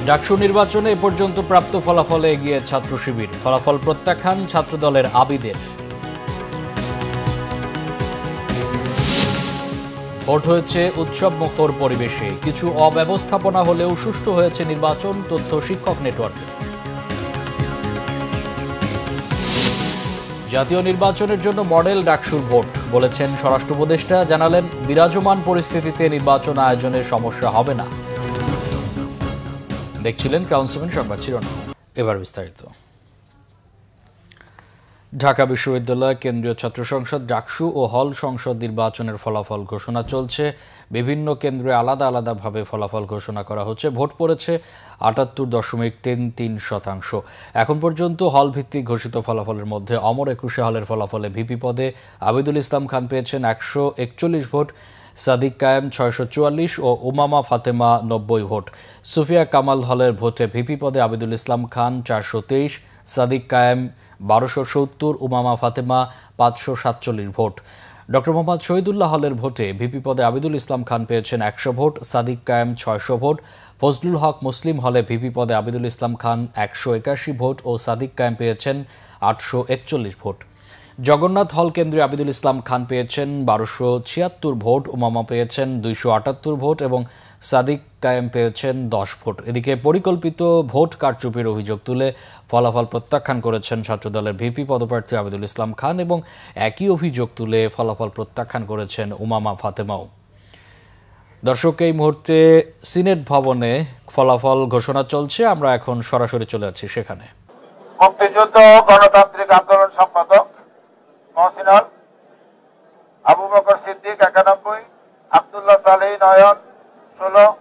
ডাকসু নির্বাচনে এ পর্যন্ত প্রাপ্ত ফলাফলে এগিয়ে ছাত্র শিবির, ফলাফল প্রত্যাখ্যান ছাত্রদলের আবিদের। ভোট হয়েছে উৎসব মুখর পরিবেশে, কিছু অব্যবস্থাপনা হলেও সুষ্ঠু হয়েছে নির্বাচন, তথ্য শিক্ষক নেটওয়ার্কে। জাতীয় নির্বাচনের জন্য মডেল ডাকসুর ভোট, বলেছেন স্বরাষ্ট্র উপদেষ্টা। জানালেন, বিরাজমান পরিস্থিতিতে নির্বাচন আয়োজনের সমস্যা হবে না। দেখছিলেন ক্রাউন 7 সংবাদ শিরোনাম, এবার বিস্তারিত। ঢাকা বিশ্ববিদ্যালয় কেন্দ্রীয় ছাত্র সংসদ ডাকসু ও হল সংসদ নির্বাচনের ফলাফল ঘোষণা চলছে। বিভিন্ন কেন্দ্রে আলাদা আলাদাভাবে ফলাফল ঘোষণা করা হচ্ছে। ভোট পড়েছে ৭৮.৩৩%। এখন পর্যন্ত হল ভিত্তিক ঘোষিত ফলাফলের মধ্যে অমর একুশে হলের ফলাফলে ভিপি পদে আবিদুল ইসলাম খান পেয়েছেন ১৪১ ভোট, সাদিক কায়েম ৬৪৪ ও উমামা ফাতেমা ৯০ ভোট। সুফিয়া কামাল হলের ভোটে ভিপি পদে আবিদুল ইসলাম খান ৪২৩, সাদিক কায়েম ১২৭০, উমামা ফাতেমা ৫৪৭ ভোট। ডক্টর মোহাম্মদ শহীদুল্লাহ হলের ভোটে ভিপি পদে আবিদুল ইসলাম খান পেয়েছেন ১০০ ভোট, সাদিক কায়েম ৬০০ ভোট। ফজলুল হক মুসলিম হলে ভিপি পদে আবিদুল ইসলাম খান ১৮১ ভোট ও সাদিক কায়েম পেয়েছেন ৮৪১ ভোট। জগন্নাথ হল কেন্দ্রে আবিদুল ইসলাম খান পেয়েছেন ১২৭৬ ভোট, উমামা পেয়েছেন ২৭৮ ভোট এবং সাদিক কায়েম পেয়েছেন ১০ ভোট। এদিকে পরিকল্পিত ভোট কারচুপির অভিযোগ তুলে ফলাফল প্রত্যাখ্যান করেছেন ছাত্রদলের ভিপি পদপ্রার্থী আবিদুল ইসলাম খান এবং একই অভিযোগ তুলে ফলাফল প্রত্যাখ্যান করেছেন উমামা ফাতেমাও। দর্শক, এই মুহূর্তে সিনেট ভবনে ফলাফল ঘোষণা চলছে, আমরা এখন সরাসরি চলে যাচ্ছি সেখানে। মুক্তিযুদ্ধ গণতান্ত্রিক আন্দোলন সম্পাদক মহসিনুল, আবু বকর সিদ্দিক ৯১, আব্দুল্লাহ সালেহ নয়ন ১৬,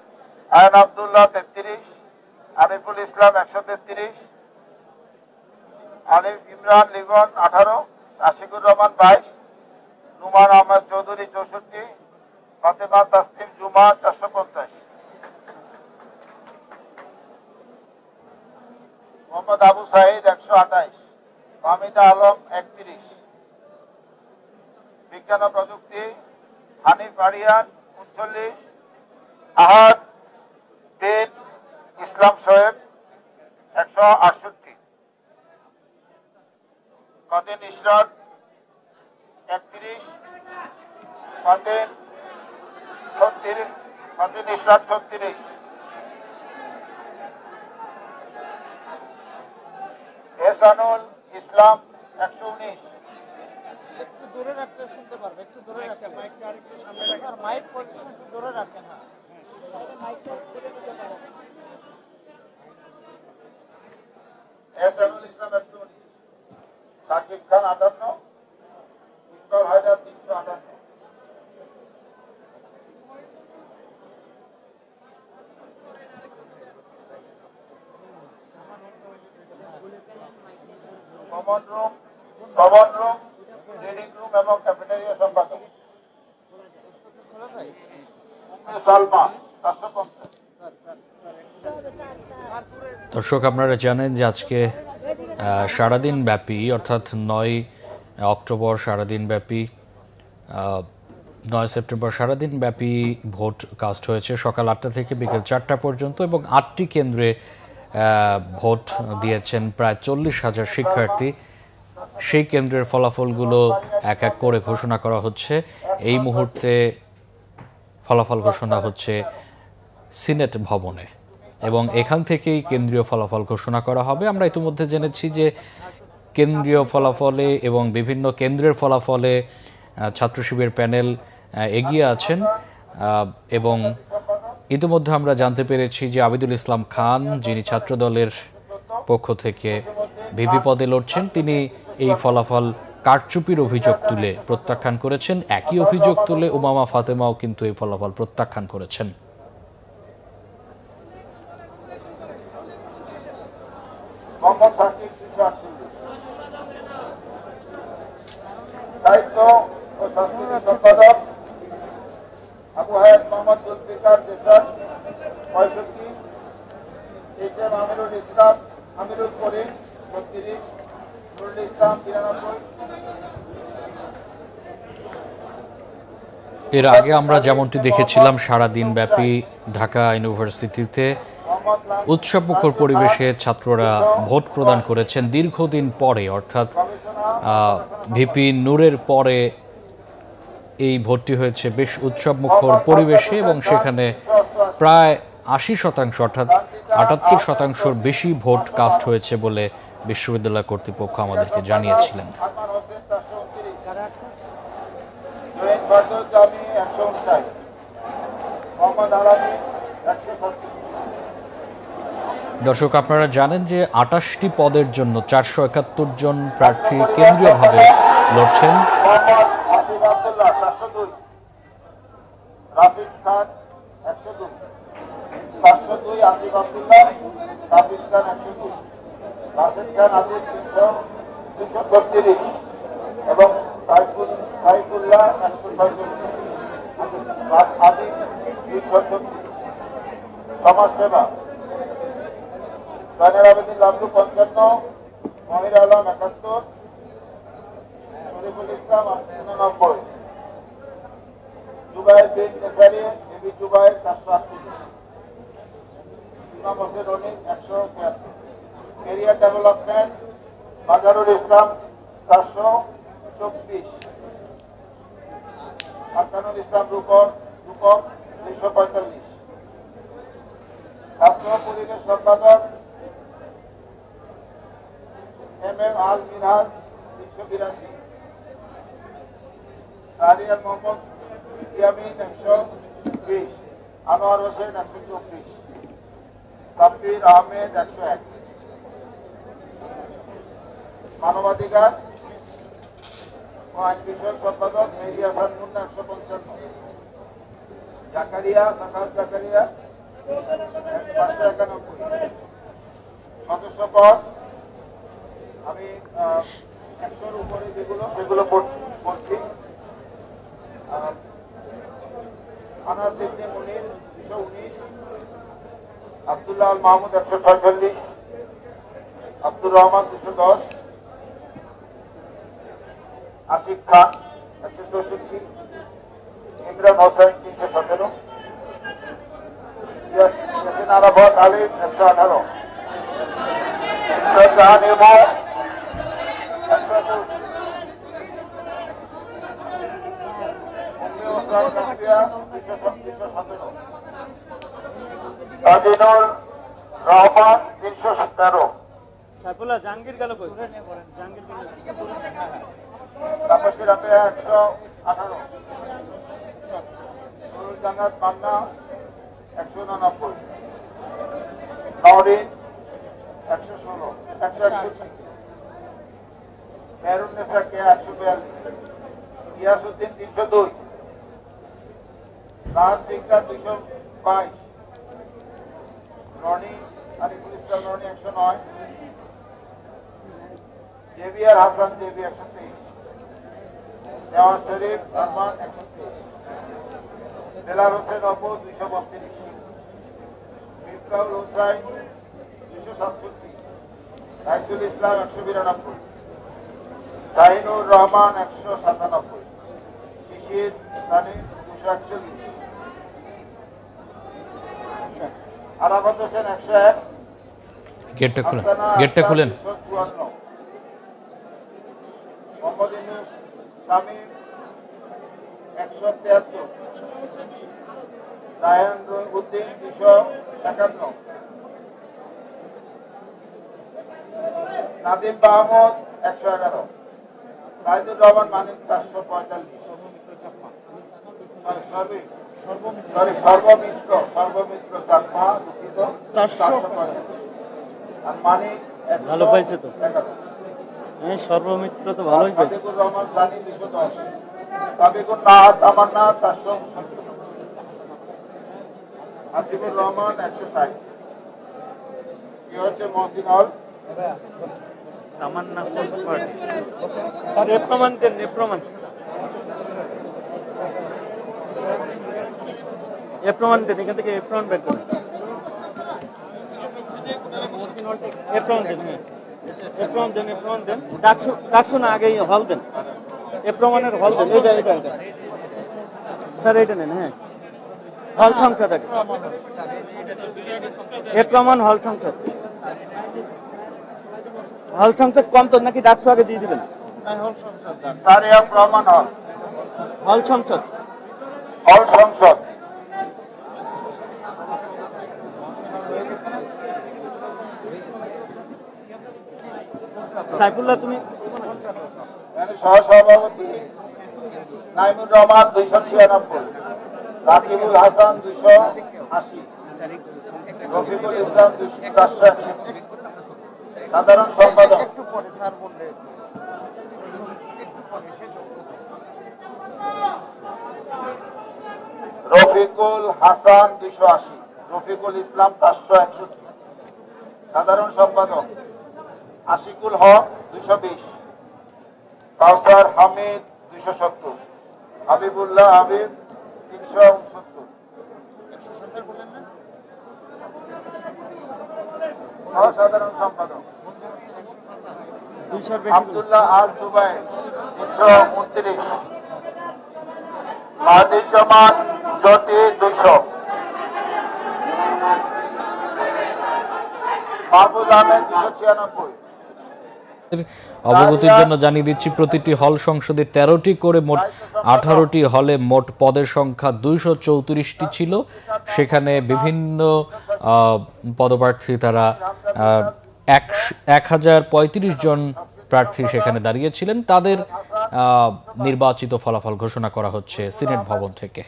আয়ন আব্দুল্লাহ ৩৩, আনিফুল ইসলাম ১৩৩, আলিফ ইমরান লিবন ১৮, আশিকুর রহমান ২২, নুমান আহমদ চৌধুরী ৬৪, ফাতেমা তাসলিম জুমা ৪৫০, মোহাম্মদ আবু সাঈদ ১২৮, হামিদা আলম ৩১, বিজ্ঞান ও প্রযুক্তি হানিফ আরিয়ান ৩৯, আহাদ বিন ইসলাম শোয়েব ১৬৮, কদিন ইশরাক ৩১, কদিন ইশরাক ৩৬, এহসানুল ইসলাম ১১৯। একটু দূরে রাখতে শুনতে পারবে, একটু দূরে রাখতে, মাইকটা আরেকটু সামনে রাখেন স্যার, মাইক পজিশন একটু দূরে রাখেন। হ্যাঁ, মাইকটা দূরে নিতে পারেন। এহসানুল ইসলাম ১১৯, Shakib Khan ৫৮, Iqbal Haider ৩৫৮, common room, reading room এবং ক্যাফেটেরিয়া সম্পাদক সালমা ৪৫০। দর্শক, আপনারা জানেন যে আজকে সারাদিন ব্যাপী, অর্থাৎ ৯ অক্টোবর সারাদিন ব্যাপী, ৯ সেপ্টেম্বর সারাদিন ব্যাপী ভোট কাস্ট হয়েছে সকাল ৮টা থেকে বিকেল ৪টা পর্যন্ত এবং ৮টি কেন্দ্রে ভোট দিয়েছেন প্রায় ৪০,০০০ শিক্ষার্থী। সেই কেন্দ্রের ফলাফলগুলো এক এক করে ঘোষণা করা হচ্ছে। এই মুহূর্তে ফলাফল ঘোষণা হচ্ছে সিনেট ভবনে এবং এখান থেকেই কেন্দ্রীয় ফলাফল ঘোষণা করা হবে। আমরা ইতিমধ্যে জেনেছি যে কেন্দ্রীয় ফলাফলে এবং বিভিন্ন কেন্দ্রের ফলাফলে ছাত্র শিবির প্যানেল এগিয়ে আছেন এবং ইতিমধ্যে আমরা জানতে পেরেছি যে আবিদুল ইসলাম খান, যিনি ছাত্রদলের পক্ষ থেকে ভিপি পদে লড়ছেন, তিনি এই ফলাফল কারচুপির অভিযোগ তুলে প্রত্যাখ্যান করেছেন। একই অভিযোগ তুলে উমামা ফাতেমাও কিন্তু এই ফলাফল প্রত্যাখ্যান করেছেন। দায়িত্ব ও সংস্কৃতি সম্পাদক আবু হায়াত মোহাম্মদ জুলফিকার দেসাই ৬৫, এইচ এম আমিরুল ইসলাম আমিরুল করিম ৩৬, নুরুল ইসলাম ৯২। এর আগে আমরা যেমনটি দেখেছিলাম সারাদিন ব্যাপী ঢাকা ইউনিভার্সিটিতে উৎসবমুখর পরিবেশে ছাত্ররা ভোট প্রদান করেছেন দীর্ঘদিন পরে, অর্থাৎ ভিপি নূরের পরে এই ভোটটি হয়েছে বেশ উৎসবমুখর পরিবেশে এবং সেখানে প্রায় ৮০% অর্থাৎ ৭৮% বেশি ভোট কাস্ট হয়েছে বলে বিশ্ববিদ্যালয় কর্তৃপক্ষ আমাদেরকে জানিয়েছিলেন। দর্শক, আপনারা জানেন যে ২৮টি পদের জন্য ৪৭১ জন প্রার্থী কেন্দ্রীয়ভাবে লড়ছেন। এবং সাইফুল্লাহ ১০৬, সমাজসেবা জয়নাল আবেদিন লাভলু ৫৫, মহির আলম ৭১, শরীফুল ইসলাম ৮৯, জুবাইর বিন নেসারি বিবি জুবাইর ৪৩৮, ইমাম হোসেন রনি ১৭৩, এরিয়া ডেভেলপমেন্ট বাজারুল ইসলাম ৪২৪, আরকানুল ইসলাম রূপক ২৪৫, স্বাস্থ্য পরিবেশ সম্পাদক MM আল মিনহাজ ৩৮২, সারিয়াল মোহাম্মদ ইয়ামিন ১২০, আনোয়ার হোসেন ১২৪, সাব্বির আহমেদ ১০১, মানবাধিকার ও আইন বিষয়ক সম্পাদক মেহেদী হাসান মুন্না ১৫৫, জাকারিয়া সাকাত জাকারিয়া ৫৯১, সদস্য পদ আমি ১০০-র উপরে যেগুলো সেগুলো পড়ছি। আনাস ইবনে মুনির ২১৯, আব্দুল্লাহ আল মাহমুদ ১৪৬, আব্দুর রহমান ২১০, আশিক খান ১৬৪, ইমরান হোসেন ৩১৭, ইয়াসিন আরাফাত আলিম ১১৮, জাহান ইমো ১২০, তাজিনুল রহমান ৩১৩, সাইফুল্লাহ জাহাঙ্গীর গেল কই? জাহাঙ্গীর তাপসী রাবেয়া ১১৮, নুরুল জান্নাত মান্না ১৮৯, নওরিন ১১৬, মেহরুন নেসা কে ১৪২, গিয়াসউদ্দিন ৩০২, রাহাত সিকদার ২২২, রনি আরিফুল ইসলাম রনি ১০৯, জেভিয়ার হাসান জেবি ১২৩, নেওয়াজ শরীফ আরমান ১৩০, বেলাল হোসেন অপু ২৩২, মিফতাহুল হুসাইন ২৬৭, রাইসুল ইসলাম ১৯২, শাহিনুর রহমান ১৯৭, শিশির সানিম ২৪১, আরাফাত হোসেন ১০১, গেটটা খুলেন। ২৫৪, মোহাম্মদ ইউনুস শামীম ১৭৩, রায়হান উদ্দিন ২৫১, নাদিম মাহমুদ ১১১, সাইদুর রহমান মানিক ৪৪৫, সর্বমিত্র চাকমা দুঃখিত ৪৪৫, আর মানিক ভালো পাইছে তো, হ্যাঁ সর্বমিত্র তো ভালোই পাইছে। সাদিকুর রহমান জানি ২১০, সাবিকুর নাহাত আমারনাথ ৪৭০, আসিফুর রহমান ১৬০, কি হচ্ছে মহসিন হল তামান্না স্যার এ প্রমাণ দেন, এ প্রমাণ দেন, এখান থেকে এ প্রমাণ বের করেন, এ প্রমাণ দেন, হ্যাঁ এ প্রমাণ দেন, এ প্রমাণ দেন, ডাকশো না আগে হল দেন, এ প্রমাণের হল দেন, এটা স্যার এইটা নেন, হ্যাঁ হল সংসদ আগে এ প্রমাণ হল সংসদ কম তো নাকি ডাকসু আগে দিয়ে দিবেন হল সংসদ স্যার এ প্রমাণ হল হল সংসদ সাইফুল্লাহ তুমি সহসভাপতি নাইমুর রহমান 296, সাকিবুল হাসান 280, রফিকুল ইসলাম 461, সাধারণ সম্পাদক একটু পরে স্যার বললে রফিকুল হাসান 280, রফিকুল ইসলাম 461, সাধারণ সম্পাদক আশিকুল হক 220, কাউসার হামিদ 270, হাবিবুল্লাহ হাবিব 369, সাধারণ সম্পাদক আব্দুল্লাহ আল জুবাইর 329, মাহদুজ্জামান জ্যোতি 200, মাহবুব আহমেদ 296। অবগতির জন্য জানিয়ে দিচ্ছি প্রতিটি হল সংসদে 13টি করে মোট 18টি হলে মোট পদের সংখ্যা 234টি ছিল। সেখানে বিভিন্ন পদপ্রার্থী তারা 1035 জন প্রার্থী সেখানে দাঁড়িয়েছিলেন। তাদের নির্বাচিত ফলাফল ঘোষণা করা হচ্ছে সিনেট ভবন থেকে।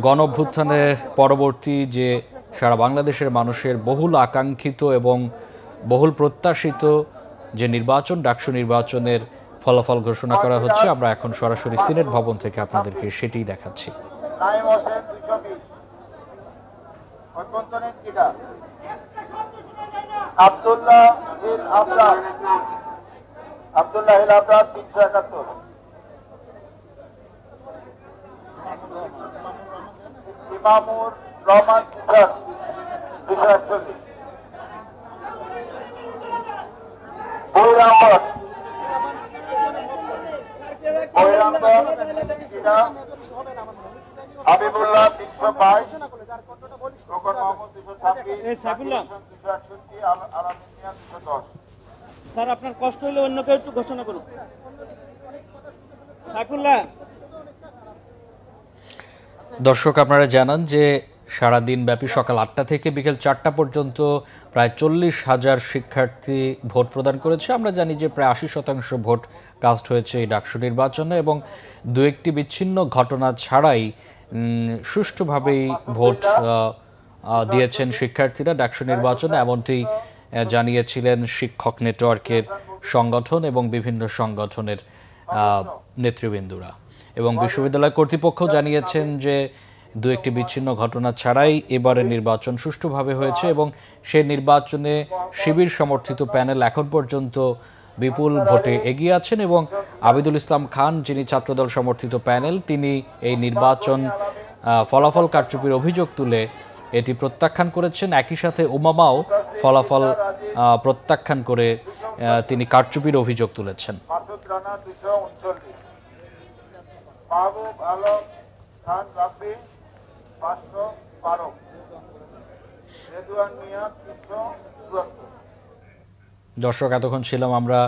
গণঅভ্যুত্থানের পরবর্তী যে সারা বাংলাদেশের মানুষের বহুল আকাঙ্ক্ষিত এবং বহুল প্রত্যাশিত যে নির্বাচন, ডাকসু নির্বাচনের ফলাফল ঘোষণা করা হচ্ছে। আমরা এখন সরাসরি সিনেট ভবন থেকে আপনাদেরকে সেটিই দেখাচ্ছি। আব্দুল্লাহ হিল আবরার 371, ইমামুর রহমান 241, বৈরামগঞ্জ হাবিবুল্লাহ 322, রোকন মাহমুদ 226, 261, আলামিনিয়া 210। স্যার আপনার কষ্ট হইলে অন্য কেউ একটু ঘোষণা করুন। সাইফুল্লাহ। দর্শক আপনারা জানান যে সারাদিন ব্যাপী সকাল 8টা থেকে বিকেল 4টা পর্যন্ত প্রায় 40,000 শিক্ষার্থী ভোট প্রদান করেছে। আমরা জানি যে প্রায় 80% ভোট কাস্ট হয়েছে এই ডাকসু নির্বাচনে এবং দু একটি বিচ্ছিন্ন ঘটনা ছাড়াই সুষ্ঠুভাবেই ভোট দিয়েছেন শিক্ষার্থীরা ডাকসু নির্বাচনে, এমনটি জানিয়েছিলেন শিক্ষক নেটওয়ার্কের সংগঠন এবং বিভিন্ন সংগঠনের নেতৃবৃন্দরা। এবং বিশ্ববিদ্যালয় কর্তৃপক্ষ জানিয়েছেন যে দু একটি বিচ্ছিন্ন ঘটনা ছাড়াই এবারের নির্বাচন সুষ্ঠুভাবে হয়েছে এবং সেই নির্বাচনে শিবির সমর্থিত প্যানেল এখন পর্যন্ত বিপুল ভোটে এগিয়ে আছেন এবং আবিদুল ইসলাম খান, যিনি ছাত্রদল সমর্থিত প্যানেল, তিনি এই নির্বাচন ফলাফল কারচুপির অভিযোগ তুলে এটি প্রত্যাখ্যান করেছেন। একই সাথে উমামাও ফলাফল প্রত্যাখ্যান করে তিনি কারচুপির অভিযোগ তুলেছেন। মাহবুব আলম খান রাব্বি 512, রেদওয়ান মিয়া 374। দর্শক এতক্ষণ ছিলাম আমরা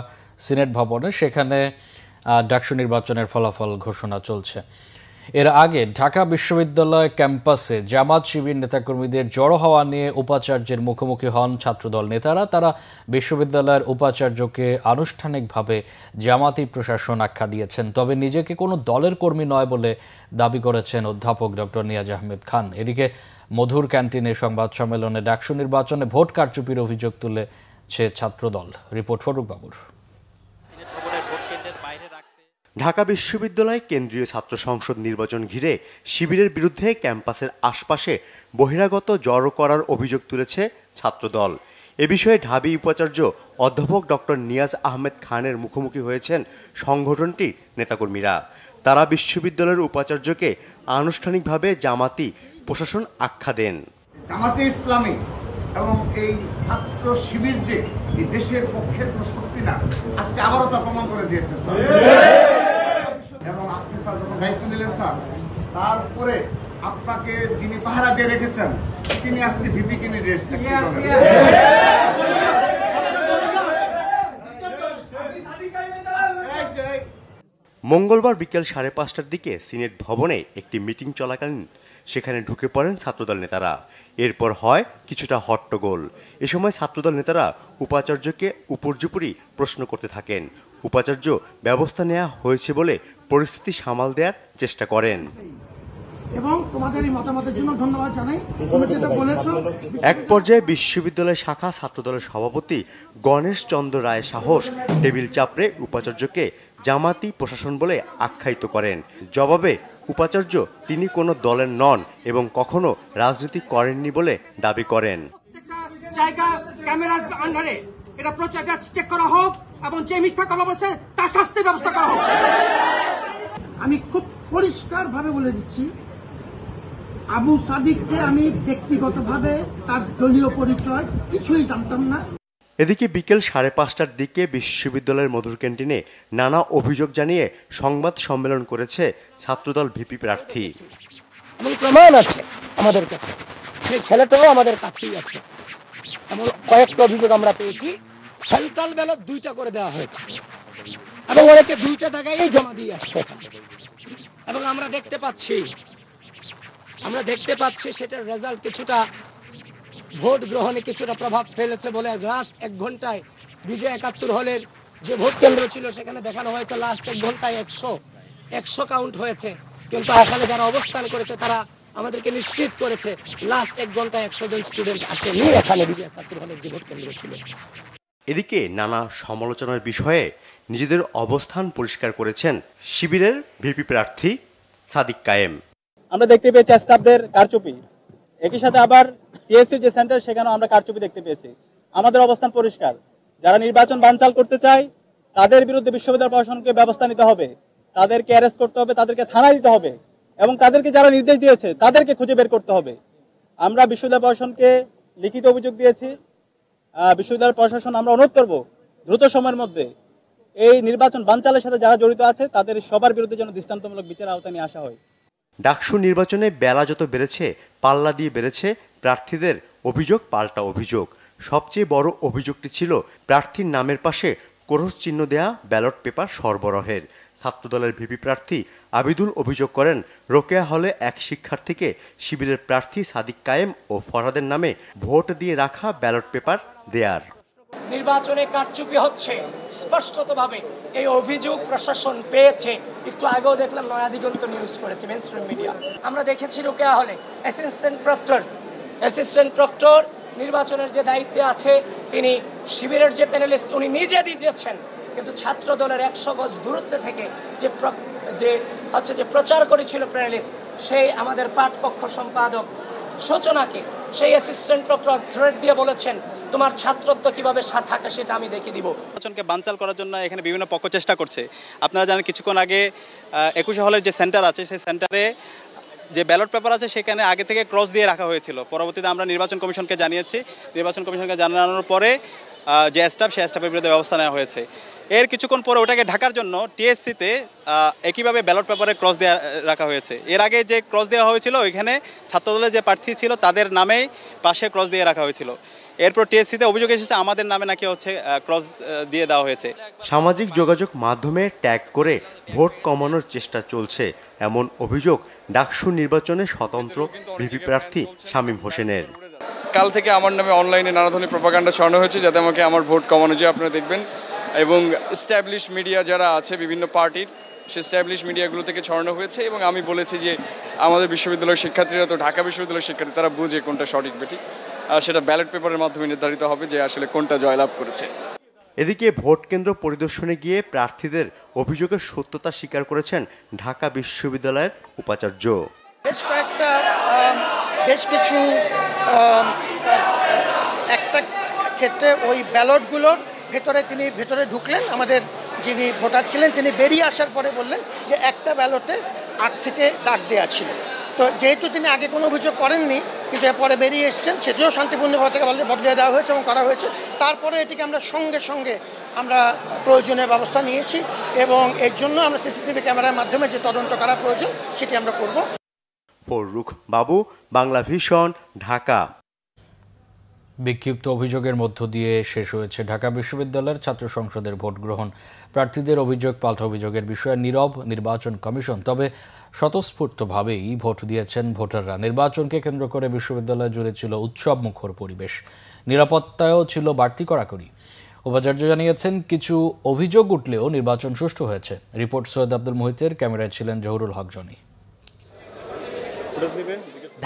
সিনেট ভবনে, সেখানে ডাকসু নির্বাচনের ফলাফল ঘোষণা চলছে। এর আগে ঢাকা বিশ্ববিদ্যালয় ক্যাম্পাসে জামাত শিবির নেতাকর্মীদের জড়ো হওয়া নিয়ে উপাচার্যের মুখোমুখি হন ছাত্রদল নেতারা। তারা বিশ্ববিদ্যালয়ের উপাচার্যকে আনুষ্ঠানিকভাবে জামাতি প্রশাসন আখ্যা দিয়েছেন, তবে নিজেকে কোনো দলের কর্মী নয় বলে দাবি করেছেন অধ্যাপক ডক্টর নিয়াজ আহমেদ খান। এদিকে মধুর ক্যান্টিনে সংবাদ সম্মেলনে ডাকসু নির্বাচনে ভোট কারচুপির অভিযোগ তুলেছে ছাত্রদল। রিপোর্ট ফরুক বাবুর। ঢাকা বিশ্ববিদ্যালয় কেন্দ্রীয় ছাত্র সংসদ নির্বাচন ঘিরে শিবিরের বিরুদ্ধে ক্যাম্পাসের আশপাশে বহিরাগত জড়ো করার অভিযোগ তুলেছে ছাত্রদল। এ বিষয়ে ঢাবি উপাচার্য অধ্যাপক ডক্টর নিয়াজ আহমেদ খানের মুখোমুখি হয়েছেন সংগঠনটির নেতাকর্মীরা। তারা বিশ্ববিদ্যালয়ের উপাচার্যকে আনুষ্ঠানিকভাবে জামাতি প্রশাসন আখ্যা দেন। জামাতে ইসলামী এবং এই ছাত্র শিবির যে এই দেশের পক্ষের কোনো শক্তি না, আজকে আবারও তা প্রমাণ করে দিয়েছে স্যার। এবং আপনি স্যার যখন দায়িত্ব নিলেন স্যার, তারপরে আপনাকে যিনি পাহারা দিয়ে রেখেছেন তিনি আজকে ভিপি ক্যান্ডিডেট। মঙ্গলবার বিকেল 5:30টার দিকে সিনেট ভবনে একটি মিটিং চলাকালীন সেখানে ঢুকে পড়েন ছাত্রদল নেতারা। এরপর হয় কিছুটা হট্টগোল। এ সময় ছাত্রদল নেতারা উপাচার্যকে উপর্যুপরি প্রশ্ন করতে থাকেন। উপাচার্য ব্যবস্থা নেওয়া হয়েছে বলে পরিস্থিতি সামাল দেওয়ার চেষ্টা করেন। এবং তোমাদের এই মতামতের জন্য ধন্যবাদ জানাই। তুমি যেটা বলেছো, এক পর্যায়ে বিশ্ববিদ্যালয় শাখা ছাত্রদলের সভাপতি গণেশ চন্দ্র রায় সাহস টেবিল চাপড়ে উপাচার্যকে জামাতি প্রশাসন বলে আখ্যায়িত করেন। জবাবে উপাচার্য তিনি কোনো দলের নন এবং কখনো রাজনীতি করেননি বলে দাবি করেন। জায়গা ক্যামেরার আন্ডারে এটা প্রচারটা চেক করা হোক এবং যে মিথ্যা কথা বলছে তার শাস্তির ব্যবস্থা করা হোক। আমি খুব পরিষ্কার ভাবে বলে দিচ্ছি, আবু সাদিককে আমি ব্যক্তিগতভাবে তার দলীয় পরিচয় কিছুই জানতাম না। এদিকে বিকেল 5:30টার দিকে বিশ্ববিদ্যালয়ের মধুর ক্যান্টিনে নানা অভিযোগ জানিয়ে সংবাদ সম্মেলন করেছে ছাত্রদল ভিপি প্রার্থী। প্রমাণ আছে আমাদের কাছে, সেই ছেলেটাও আমাদের কাছেই আছে। এমন কয়েকটা অভিযোগ আমরা পেয়েছি। সেন্ট্রাল ব্যালট 2টা করে দেওয়া হয়েছে এবং অনেকে 2টা জায়গায় জমা দিয়ে আসছে এবং আমরা দেখতে পাচ্ছি সেটার রেজাল্ট কিছুটা ভোট গ্রহণে কিছুটা প্রভাব ফেলেছে বলে লাস্ট 1 ঘন্টায় বিজয় 71 হলের যে ভোট কেন্দ্র ছিল সেখানে দেখানো হয়েছে লাস্ট 1 ঘন্টায় 100 কাউন্ট হয়েছে, কিন্তু এখানে যারা অবস্থান করেছে তারা আমাদেরকে নিশ্চিত করেছে লাস্ট 1 ঘন্টায় 100 জন স্টুডেন্ট আসেনি এখানে বিজয় 71 হলের যে ভোট কেন্দ্র ছিল। এদিকে নানা সমালোচনার বিষয়ে নিজেদের অবস্থান পরিষ্কার করেছেন শিবিরের ভিপি প্রার্থী সাদিক কায়েম। আমরা দেখতে পেয়েছি স্টাফদের কারচুপি, একই সাথে আবার টিএসসির যে সেন্টার সেখানেও আমরা কারচুপি দেখতে পেয়েছি। আমাদের অবস্থান পরিষ্কার, যারা নির্বাচন বানচাল করতে চায় তাদের বিরুদ্ধে বিশ্ববিদ্যালয় প্রশাসনকে ব্যবস্থা নিতে হবে, তাদেরকে অ্যারেস্ট করতে হবে, তাদেরকে থানায় দিতে হবে এবং তাদেরকে যারা নির্দেশ দিয়েছে তাদেরকে খুঁজে বের করতে হবে। আমরা বিশ্ববিদ্যালয় প্রশাসনকে লিখিত অভিযোগ দিয়েছি। বিশ্ববিদ্যালয় প্রশাসন আমরা অনুরোধ করব দ্রুত সময়ের মধ্যে এই নির্বাচন বানচালের সাথে যারা জড়িত আছে তাদের সবার বিরুদ্ধে যেন দৃষ্টান্তমূলক বিচার আওতায় নিয়ে আসা হয়। ডাকসু নির্বাচনে বেলা যত বেড়েছে পাল্লা দিয়ে বেড়েছে প্রার্থীদের অভিযোগ পাল্টা অভিযোগ। সবচেয়ে বড় অভিযোগটি ছিল প্রার্থীর নামের পাশে ক্রস চিহ্ন দেয়া ব্যালট পেপার সরবরাহের। ছাত্রদলের ভিপি প্রার্থী আবিদুল অভিযোগ করেন রোকেয়া হলে এক শিক্ষার্থীকে শিবিরের প্রার্থী সাদিক কায়েম ও ফরহাদের নামে ভোট দিয়ে রাখা ব্যালট পেপার দেয়ার। নির্বাচনে কারচুপি হচ্ছে স্পষ্টতভাবে এই অভিযোগ প্রশাসন পেয়েছে। একটু আগেও দেখলাম নয়া দিগন্ত নিউজ করেছে মেইনস্ট্রিম মিডিয়া। আমরা দেখেছি রোকেয়া হলে অ্যাসিস্ট্যান্ট প্রক্টর নির্বাচনের যে দায়িত্বে আছে তিনি শিবিরের যে প্যানেলিস্ট উনি নিজে দিয়েছেন, কিন্তু ছাত্র দলের 100 গজ দূরত্বে থেকে যে প্রচার করেছিল প্যানেলিস্ট সেই আমাদের পাঠপক্ষ সম্পাদক সূচনাকে সেই অ্যাসিস্ট্যান্ট প্রক্টর থ্রেড দিয়ে বলেছেন তোমার ছাত্রত্ব কিভাবে থাকে সেটা আমি দেখিয়ে দিব। নির্বাচনকে বানচাল করার জন্য এখানে বিভিন্ন পক্ষ চেষ্টা করছে। আপনারা জানেন কিছুক্ষণ আগে 21 হলের যে সেন্টার আছে সেই সেন্টারে যে ব্যালট পেপার আছে সেখানে আগে থেকে ক্রস দিয়ে রাখা হয়েছিল। পরবর্তীতে আমরা নির্বাচন কমিশনকে জানিয়েছি। নির্বাচন কমিশনকে জানানোর পরে যে স্টাফ সেই স্টাফের বিরুদ্ধে ব্যবস্থা নেওয়া হয়েছে। এর কিছুক্ষণ পরে ওটাকে ঢাকার জন্য টিএসসিতে একইভাবে ব্যালট পেপারে ক্রস দেওয়া রাখা হয়েছে। এর আগে যে ক্রস দেওয়া হয়েছিল ওইখানে ছাত্রদলের যে প্রার্থী ছিল তাদের নামেই পাশে ক্রস দিয়ে রাখা হয়েছিল। এরপর টিএসসিতে অভিযোগ এসেছে আমাদের নামে নাকি ক্রস দিয়ে দেওয়া হয়েছে। সামাজিক যোগাযোগ মাধ্যমে ট্যাগ করে ভোট কমানোর চেষ্টা চলছে এমন অভিযোগ ডাকসু নির্বাচনে স্বতন্ত্র ভিপি প্রার্থী শামীম হোসেনের। কাল থেকে আমার নামে অনলাইনে নানা ধরনের প্রপাগান্ডা ছড়ানো হয়েছে যাতে আমাকে আমার ভোট কমানো যায়। আপনারা দেখবেন এবং এস্টাবলিশ মিডিয়া যারা আছে বিভিন্ন পার্টির সে এস্টাবলিশ মিডিয়াগুলো থেকে ছড়ানো হয়েছে এবং আমি বলেছি যে আমাদের বিশ্ববিদ্যালয়ের শিক্ষার্থীরা তো ঢাকা বিশ্ববিদ্যালয়ের শিক্ষার্থী, তারা বুঝে কোনটা সঠিক বেঠিক, সেটা ব্যালট পেপারের মাধ্যমে নির্ধারিত হবে যে আসলে কোনটা জয়লাভ করেছে। এদিকে ভোট কেন্দ্র পরিদর্শনে গিয়ে প্রার্থীদের অভিযোগের সত্যতা স্বীকার করেছেন ঢাকা বিশ্ববিদ্যালয়ের উপাচার্য। বেশ কিছু একটা ক্ষেত্রে ওই ব্যালটগুলোর তিনি ভেতরে ঢুকলেন, আমাদের যিনি ভোটার ছিলেন তিনি বেরিয়ে আসার পরে বললেন যে একটা ব্যালটে 8 থেকে ডাক দেওয়া ছিল। তো যেহেতু তিনি আগে কোনো অভিযোগ করেননি, কিন্তু এরপরে বেরিয়ে এসেছেন, সেটিও শান্তিপূর্ণভাবে থেকে বদলে দেওয়া হয়েছে এবং করা হয়েছে। তারপরে এটিকে আমরা সঙ্গে সঙ্গে আমরা প্রয়োজনীয় ব্যবস্থা নিয়েছি এবং এর জন্য আমরা সিসিটিভি ক্যামেরার মাধ্যমে যে তদন্ত করা প্রয়োজন সেটি আমরা করব। ফররুখ বাবু, বাংলা ভিশন, ঢাকা। বিক্ষিপ্ত অভিযোগের মধ্য দিয়ে শেষ হয়েছে ঢাকা বিশ্ববিদ্যালয়ের ছাত্র সংসদের ভোট গ্রহণ। প্রার্থীদের অভিযোগ পাল্টা অভিযোগের বিষয়ে নীরব নির্বাচন কমিশন, তবে স্বতঃস্ফূর্তভাবেই ভোট দিয়েছেন ভোটাররা। নির্বাচনকে কেন্দ্র করে বিশ্ববিদ্যালয় জুড়ে ছিল উৎসব মুখর পরিবেশ, নিরাপত্তায়ও ছিল বাড়তি কড়াকড়ি। উপাচার্য জানিয়েছেন, কিছু অভিযোগ উঠলেও নির্বাচন সুষ্ঠু হয়েছে। রিপোর্ট সৈয়দ আব্দুল মুহিতের, ক্যামেরায় ছিলেন জহুরুল হক জনি।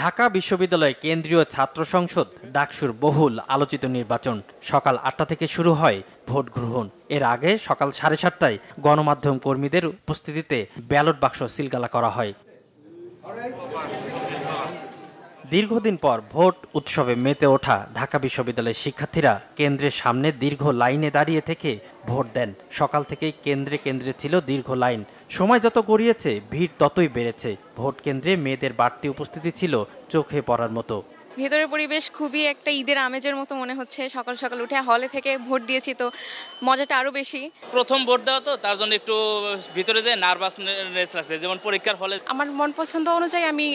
ঢাকা বিশ্ববিদ্যালয় কেন্দ্রীয় ছাত্র সংসদ ডাকসুর বহুল আলোচিত নির্বাচন সকাল ৮টা থেকে শুরু হয় ভোট গ্রহণ। এর আগে সকাল 7:30টায় গণমাধ্যম কর্মীদের উপস্থিতিতে ব্যালট বাক্স সিলগালা করা হয়। দীর্ঘদিন পর ভোট উৎসবে মেতে ওঠা ঢাকা বিশ্ববিদ্যালয়ের শিক্ষার্থীরা কেন্দ্রের সামনে দীর্ঘ লাইনে দাঁড়িয়ে থেকে ভোট দেন। সকাল থেকেই কেন্দ্রে কেন্দ্রে ছিল দীর্ঘ লাইন। সময় যত গড়িয়েছে ভিড় ততই বেড়েছে। ভোট কেন্দ্রে মেয়েদের বাড়তি উপস্থিতি ছিল চোখে পড়ার মতো। ভেতরের পরিবেশ খুবই একটা ঈদের আমেজের মতো মনে হচ্ছে। সকাল সকাল উঠে হলে থেকে ভোট দিয়েছি, তো মজাটা আরো বেশি। প্রথম ভোট দেওয়া তো, তার জন্য একটু ভিতরে যে নার্ভাসনেস লাগছে, যেমন পরীক্ষার হলে। আমার মন পছন্দ অনুযায়ী আমি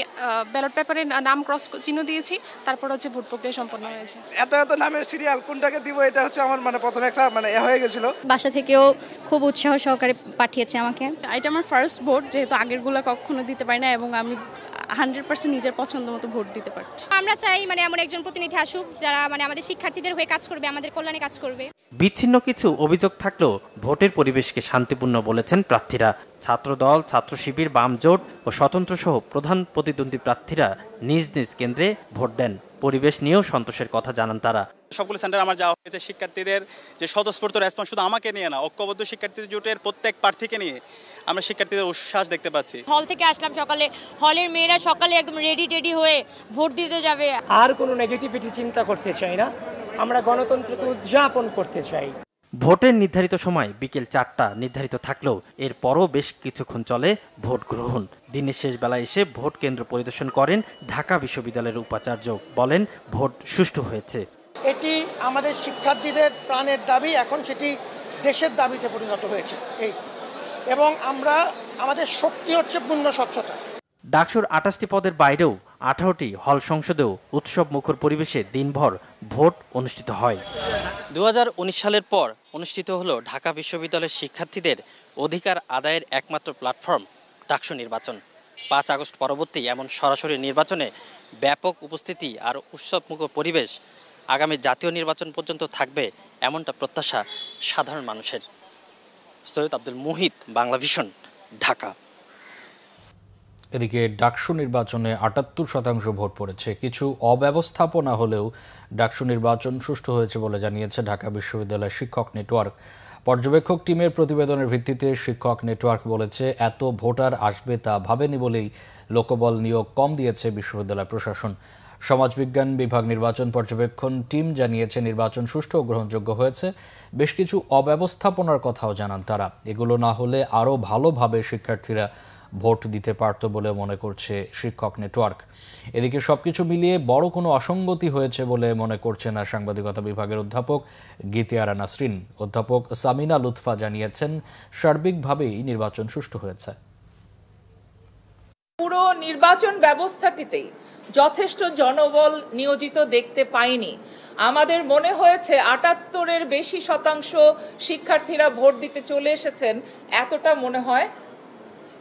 ব্যালট পেপারে নাম ক্রস চিহ্ন দিয়েছি, তারপর হচ্ছে ভোট প্রক্রিয়া সম্পন্ন হয়েছে। এত নামের সিরিয়াল কোনটাকে দিব, এটা হচ্ছে আমার প্রথমে একটা হয়ে গেছিল। বাসা থেকেও খুব উৎসাহ সহকারে পাঠিয়েছে আমাকে। এটা আমার ফার্স্ট ভোট, যেহেতু আগেরগুলো কখনো দিতে পারি না এবং আমি 100% নিজের পছন্দ মতো ভোট দিতে পারছি। আমরা চাই এমন একজন প্রতিনিধি আসুক যারা আমাদের শিক্ষার্থীদের হয়ে কাজ করবে, আমাদের কল্যাণে কাজ করবে। বিচ্ছিন্ন কিছু অভিযোগ থাকলেও ভোটের পরিবেশকে শান্তিপূর্ণ বলেছেন প্রার্থীরা। ছাত্রদল, ছাত্র শিবির, বাম জোট ও স্বতন্ত্র সহ প্রধান প্রতিদ্বন্দ্বী প্রার্থীরা নিজ নিজ কেন্দ্রে ভোট দেন। পরিবেশ নিয়েও সন্তোষের কথা জানান তারা। সবগুলো সেন্টার আমার যাওয়া হয়েছে। শিক্ষার্থীদের যে স্বতঃস্ফূর্ত রেসপন্স, শুধু আমাকে নিয়ে না, ঐক্যবদ্ধ শিক্ষার্থী জোটের প্রত্যেক প্রার্থীকে নিয়ে আমরা শিক্ষার্থীদের উচ্ছ্বাস দেখতে পাচ্ছি। হল থেকে আসলাম সকালে, হলের মেয়েরা সকালে একদম রেডি হয়ে ভোট দিতে যাবে। আর কোনো নেগেটিভিটি চিন্তা করতে চাই না, আমরা গণতন্ত্রকে উদযাপন করতে চাই। ভোটের নির্ধারিত সময় বিকেল 4টা নির্ধারিত থাকলেও এরপরও বেশ কিছুক্ষণ চলে ভোট গ্রহণ। দিনের শেষ বেলায় এসে ভোট কেন্দ্র পরিদর্শন করেন ঢাকা বিশ্ববিদ্যালয়ের উপাচার্য। বলেন, ভোট সুষ্ঠু হয়েছে। এটি আমাদের শিক্ষার্থীদের প্রাণের দাবি, এখন সেটি দেশের দাবিতে পরিণত হয়েছে। এবং আমাদের শক্তি হচ্ছে পূর্ণ স্বচ্ছতা। ডাকসুর 28টি পদের বাইরেও 18টি হল সংসদেও উৎসব মুখর পরিবেশে দিনভর ভোট অনুষ্ঠিত হয়। 2019 সালের পর অনুষ্ঠিত হলো ঢাকা বিশ্ববিদ্যালয়ের শিক্ষার্থীদের অধিকার আদায়ের একমাত্র প্ল্যাটফর্ম ডাকসু নির্বাচন। 5 আগস্ট পরবর্তী এমন সরাসরি নির্বাচনে ব্যাপক উপস্থিতি আর উৎসবমুখর পরিবেশ আগামী জাতীয় নির্বাচন পর্যন্ত থাকবে, এমনটা প্রত্যাশা সাধারণ মানুষের। সৈয়দ আব্দুল মুহিত, বাংলা ভিশন, ঢাকা। এদিকে ডাকসু নির্বাচনে 78% ভোট পড়েছে। কিছু অব্যবস্থাপনা হলেও ডাকসু নির্বাচন সুষ্ঠু হয়েছে বলে জানিয়েছে ঢাকা বিশ্ববিদ্যালয় শিক্ষক নেটওয়ার্ক। পর্যবেক্ষক টিমের প্রতিবেদনের ভিত্তিতে শিক্ষক নেটওয়ার্ক বলেছে, এত ভোটার আসবে তা ভাবেনি বলেই লোকবল নিয়োগ কম দিয়েছে বিশ্ববিদ্যালয় প্রশাসন। সমাজবিজ্ঞান বিভাগ নির্বাচন পর্যবেক্ষণ টিম জানিয়েছে, নির্বাচন সুষ্ঠু ও গ্রহণযোগ্য হয়েছে। বেশ কিছু অব্যবস্থাপনার কথাও জানান তারা। এগুলো না হলে আরও ভালোভাবে শিক্ষার্থীরা ভোট দিতে পারত বলে মনে করছে শিক্ষক নেটওয়ার্ক। এদিকে সবকিছু মিলিয়ে বড় কোনো অসঙ্গতি হয়েছে বলে মনে করছে না সাংবাদিকতা বিভাগের অধ্যাপক গীতিয়ারা নাসরিন। অধ্যাপক সামিনা লুৎফা জানিয়েছেন, সার্বিকভাবেই নির্বাচন সুষ্ঠু হয়েছে। পুরো নির্বাচন ব্যবস্থাটিতেই যথেষ্ট জনবল নিয়োজিত দেখতে পাইনি। আমাদের মনে হয়েছে 78-এর বেশি শতাংশ শিক্ষার্থীরা ভোট দিতে চলে এসেছেন, এতটা মনে হয়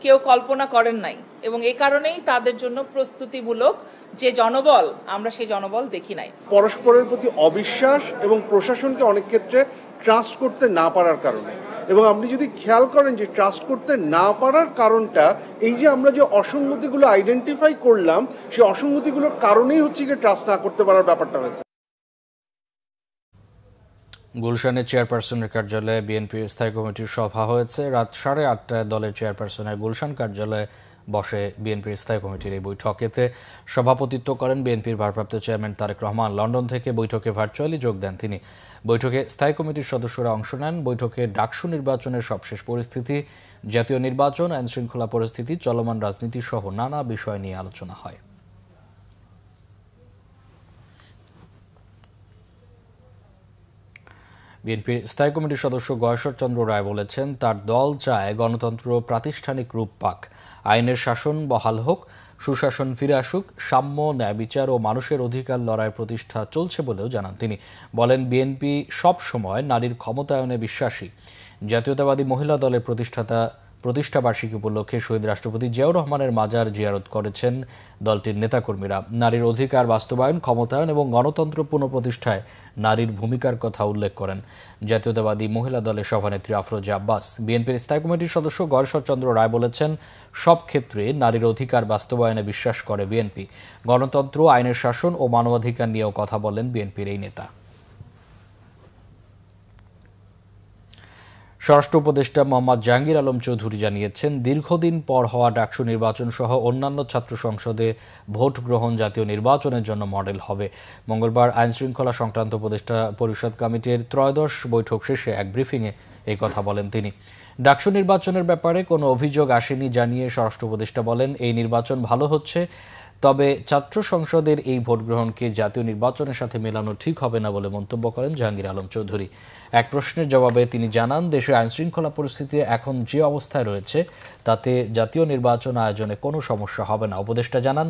কেউ কল্পনা করেন নাই, এবং এই কারণেই তাদের জন্য প্রস্তুতিমূলক যে জনবল, আমরা সেই জনবল দেখি নাই। পরস্পরের প্রতি অবিশ্বাস এবং প্রশাসনকে অনেক ক্ষেত্রে ট্রাস্ট করতে না পারার কারণে, এবং আপনি যদি খেয়াল করেন যে ট্রাস্ট করতে না পারার কারণটা এই যে আমরা যে অসঙ্গতিগুলো আইডেন্টিফাই করলাম, সেই অসঙ্গতিগুলোর কারণেই হচ্ছে কি ট্রাস্ট না করতে পারার ব্যাপারটা হয়েছে। গুলশানে চেয়ারপারসনের কার্যালয়ে বিএনপির স্থায়ী কমিটির সভা হয়েছে। রাত 8:30টায় দলের চেয়ারপারসনের গুলশান কার্যালয়ে বসে বিএনপির স্থায়ী কমিটির এই বৈঠক। এতে সভাপতিত্ব করেন বিএনপির ভারপ্রাপ্ত চেয়ারম্যান তারেক রহমান। লন্ডন থেকে বৈঠকে ভার্চুয়ালি যোগ দেন তিনি। বৈঠকে স্থায়ী কমিটির সদস্যরা অংশ নেন। বৈঠকে ডাকসু নির্বাচনের সবশেষ পরিস্থিতি, জাতীয় নির্বাচন, আইনশৃঙ্খলা পরিস্থিতি, চলমান রাজনীতি সহ নানা বিষয় নিয়ে আলোচনা হয়। বিএনপির স্থায়ী কমিটির সদস্য গয়েশ্বর চন্দ্র রায় বলেছেন, তার দল চায় গণতন্ত্র প্রাতিষ্ঠানিক রূপ পাক, আইনের শাসন বহাল হোক, সুশাসন ফিরে আসুক, সাম্য, ন্যায় বিচার ও মানুষের অধিকার লড়াই প্রতিষ্ঠা চলছে বলেও জানান তিনি। বলেন, বিএনপি সব সময় নারীর ক্ষমতায়নে বিশ্বাসী। জাতীয়তাবাদী মহিলা দলের প্রতিষ্ঠাবার্ষিকী উপলক্ষে শহীদ রাষ্ট্রপতি জিয়াউর রহমানের মাজার জিয়ারত করেছেন দলটির নেতাকর্মীরা। নারীর অধিকার বাস্তবায়ন, ক্ষমতায়ন এবং গণতন্ত্র পুনঃপ্রতিষ্ঠায় নারীর ভূমিকার কথা উল্লেখ করেন জাতীয়তাবাদী মহিলা দলের সভানেত্রী আফরোজা আব্বাস। বিএনপির স্থায়ী কমিটির সদস্য গয়েশ্বর চন্দ্র রায় বলেছেন, সব ক্ষেত্রে নারীর অধিকার বাস্তবায়নে বিশ্বাস করে বিএনপি। গণতন্ত্র, আইনের শাসন ও মানবাধিকার নিয়েও কথা বলেন বিএনপির এই নেতা। স্বরাষ্ট্র উপদেষ্টা মোহাম্মদ জাহাঙ্গীর আলম চৌধুরী জানিয়েছেন, দীর্ঘদিন পর হওয়া ডাকসু নির্বাচন সহ অন্যান্য ছাত্র সংসদে ভোট গ্রহণ জাতীয় নির্বাচনের জন্য মডেল হবে। মঙ্গলবার আইনশৃঙ্খলা সংক্রান্ত উপদেষ্টা পরিষদ কমিটির ত্রয়োদশ বৈঠক শেষে এক ব্রিফিংয়ে এই কথা বলেন তিনি। ডাকসু নির্বাচনের ব্যাপারে কোনো অভিযোগ আসেনি জানিয়ে স্বরাষ্ট্র উপদেষ্টা বলেন, এই নির্বাচন ভালো হচ্ছে, তবে ছাত্র সংসদের এই ভোট গ্রহণকে জাতীয় নির্বাচনের সাথে মেলানো ঠিক হবে না বলে মন্তব্য করেন জাহাঙ্গীর আলম চৌধুরী। এক প্রশ্নের জবাবে তিনি জানান, দেশে আইনশৃঙ্খলা পরিস্থিতি এখন যে অবস্থায় রয়েছে তাতে জাতীয় নির্বাচন আয়োজনে কোনো সমস্যা হবে না। উপদেষ্টা জানান,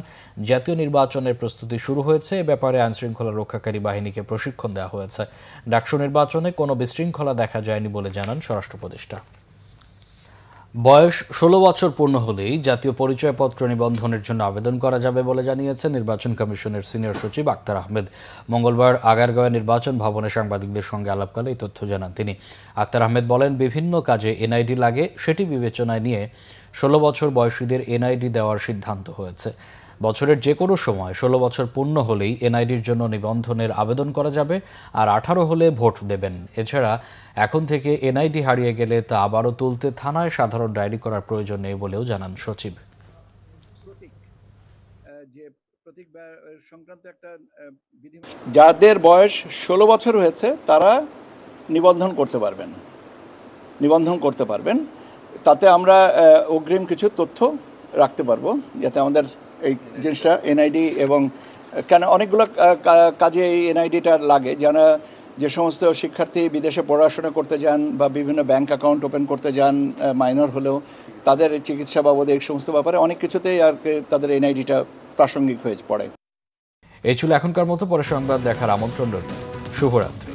জাতীয় নির্বাচনের প্রস্তুতি শুরু হয়েছে। এ ব্যাপারে আইনশৃঙ্খলা রক্ষাকারী বাহিনীকে প্রশিক্ষণ দেওয়া হয়েছে। ডাকসু নির্বাচনে কোনো বিশৃঙ্খলা দেখা যায়নি বলে জানান স্বরাষ্ট্র উপদেষ্টা। বয়স 16 বছর পূর্ণ হলেই জাতীয় পরিচয়পত্র নিবন্ধনের জন্য আবেদন করা যাবে বলে জানিয়েছেন নির্বাচন কমিশনের সিনিয়র সচিব আক্তার আহমেদ। মঙ্গলবার আগারগাঁও নির্বাচন ভবনে সাংবাদিকদের সঙ্গে আলাপকালে এই তথ্য জানান তিনি। আক্তার আহমেদ বলেন, বিভিন্ন কাজে এনআইডি লাগে, সেটি বিবেচনায় নিয়ে 16 বছর বয়সীদের এনআইডি দেওয়ার সিদ্ধান্ত হয়েছে। বছরের যে কোনো সময় 16 বছর পূর্ণ হলেই এনআইডির জন্য নিবন্ধনের আবেদন করা যাবে, আর 18 হলে ভোট দেবেন। এছাড়া এখন থেকে এনআইডি হারিয়ে গেলে তা আবারও তুলতে থানায় সাধারণ ডায়েরি করার প্রয়োজন নেই বলেও জানান সচিব। যাদের বয়স 16 বছর হয়েছে তারা নিবন্ধন করতে পারবেন। তাতে আমরা অগ্রিম কিছু তথ্য রাখতে পারবো, যাতে আমাদের এই জিনিসটা এনআইডি এবং কেন অনেকগুলো কাজে এই এনআইডিটা লাগে। যারা যে সমস্ত শিক্ষার্থী বিদেশে পড়াশোনা করতে যান বা বিভিন্ন ব্যাংক অ্যাকাউন্ট ওপেন করতে যান, মাইনর হলেও তাদের চিকিৎসা বাবদ এই সমস্ত ব্যাপারে অনেক কিছুতেই আর তাদের এনআইডিটা প্রাসঙ্গিক হয়ে পড়ে। এই ছিল এখনকার মতো, পরে সংবাদ দেখার আমন্ত্রণ রইল। শুভরাত্রি।